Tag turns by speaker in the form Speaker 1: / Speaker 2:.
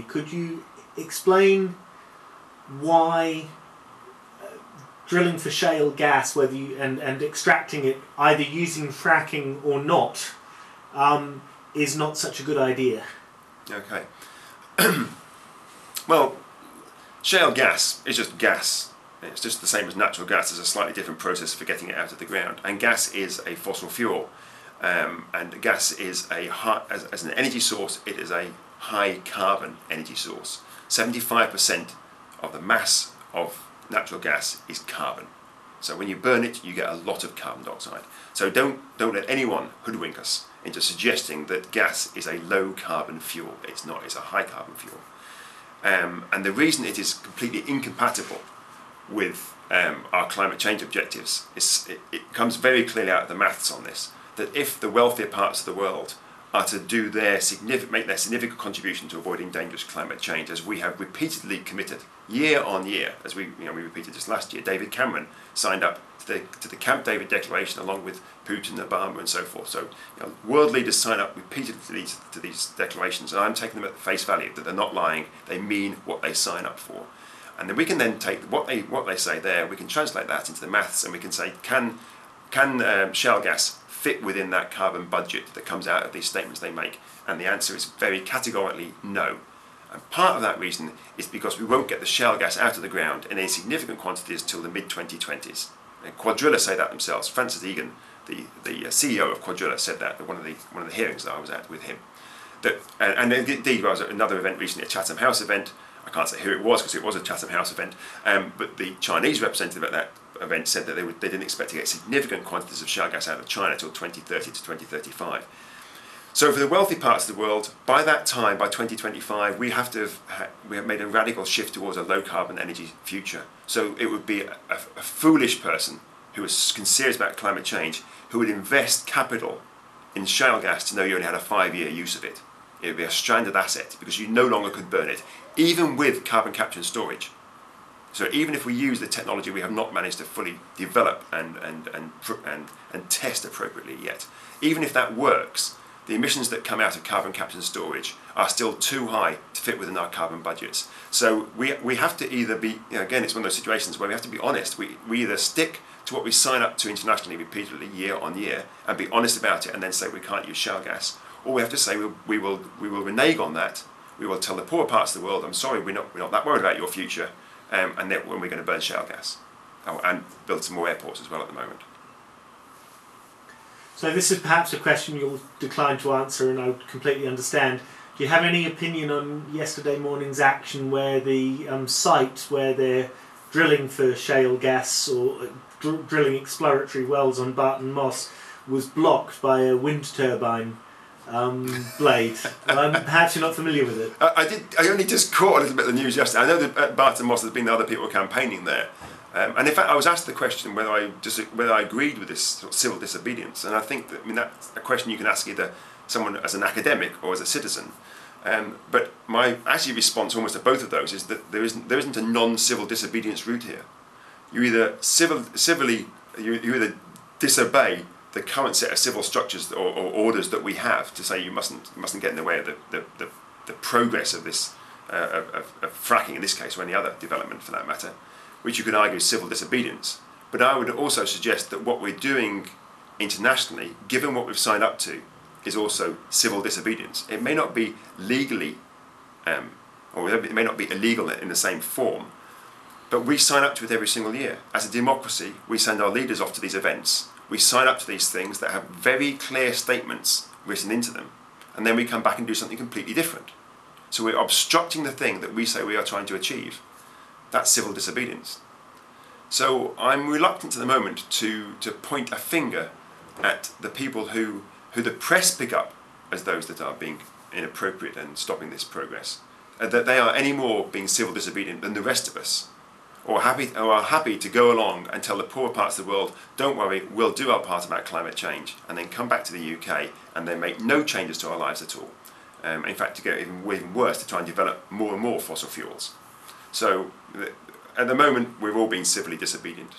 Speaker 1: Could you explain why drilling for shale gas, whether you and extracting it either using fracking or not, is not such a good idea?
Speaker 2: Okay. Well, shale gas is just gas. It's just the same as natural gas. There's a slightly different process for getting it out of the ground. And gas is a fossil fuel. And gas is as an energy source, it is a high carbon energy source. 75% of the mass of natural gas is carbon. So when you burn it, you get a lot of carbon dioxide. So don't let anyone hoodwink us into suggesting that gas is a low carbon fuel. It's not. It's a high carbon fuel. And the reason it is completely incompatible with our climate change objectives is it comes very clearly out of the maths on this, that if the wealthier parts of the world are to do make their significant contribution to avoiding dangerous climate change, as we have repeatedly committed year on year, as we repeated just last year. David Cameron signed up to the Camp David Declaration along with Putin, Obama, and so forth. So world leaders sign up repeatedly to these declarations, and I'm taking them at face value that they're not lying. They mean what they sign up for, and then we can then take what they say there. We can translate that into the maths, and we can say, can shale gas fit within that carbon budget that comes out of these statements they make? And the answer is very categorically no. And part of that reason is because we won't get the shale gas out of the ground in any significant quantities till the mid-2020s. And Quadrilla say that themselves. Francis Egan, the CEO of Quadrilla, said that at one of the hearings that I was at with him. And indeed, I was at another event recently, a Chatham House event. I can't say who it was because it was a Chatham House event, but the Chinese representative at that event said that they didn't expect to get significant quantities of shale gas out of China till 2030 to 2035. So for the wealthy parts of the world, by that time, by 2025, we have made a radical shift towards a low carbon energy future. So it would be a foolish person who is serious about climate change who would invest capital in shale gas to know you only had a 5-year use of it. It would be a stranded asset because you no longer could burn it, even with carbon capture and storage. So even if we use the technology we have not managed to fully develop and test appropriately yet, even if that works, the emissions that come out of carbon capture and storage are still too high to fit within our carbon budgets. So we have to either be, again, it's one of those situations where we have to be honest. We either stick to what we sign up to internationally repeatedly year on year and be honest about it and then say we can't use shale gas, or we have to say we will renege on that. We will tell the poor parts of the world, I'm sorry, we're not that worried about your future, and then when we're going to burn shale gas. Oh, and build some more airports as well at the moment.
Speaker 1: So this is perhaps a question you'll decline to answer, and I would completely understand. Do you have any opinion on yesterday morning's action where the site where they're drilling for shale gas or drilling exploratory wells on Barton Moss was blocked by a wind turbine blade? Perhaps you're not familiar with it.
Speaker 2: I only just caught a little bit of the news yesterday. I know that at Barton Moss there's been other people campaigning there. And in fact, I was asked the question whether I agreed with this sort of civil disobedience, and I think that that's a question you can ask either someone as an academic or as a citizen. But my actually response almost to both of those is that there isn't a non-civil disobedience route here. You either you either disobey the current set of civil structures or orders that we have to say you mustn't get in the way of the progress of this of fracking in this case, or any other development for that matter, which you could argue is civil disobedience. But I would also suggest that what we're doing internationally, given what we've signed up to, is also civil disobedience. It may not be legally, or it may not be illegal in the same form, but we sign up to it every single year. As a democracy, we send our leaders off to these events. We sign up to these things that have very clear statements written into them, and then we come back and do something completely different. So we're obstructing the thing that we say we are trying to achieve. That's civil disobedience. So I'm reluctant at the moment to point a finger at the people who the press pick up as those that are being inappropriate and stopping this progress, that they are any more being civil disobedient than the rest of us, or are happy to go along and tell the poorer parts of the world, don't worry, we'll do our part about climate change, and then come back to the UK and then make no changes to our lives at all. In fact, to go even worse, to try and develop more and more fossil fuels. So at the moment, we're all being civilly disobedient.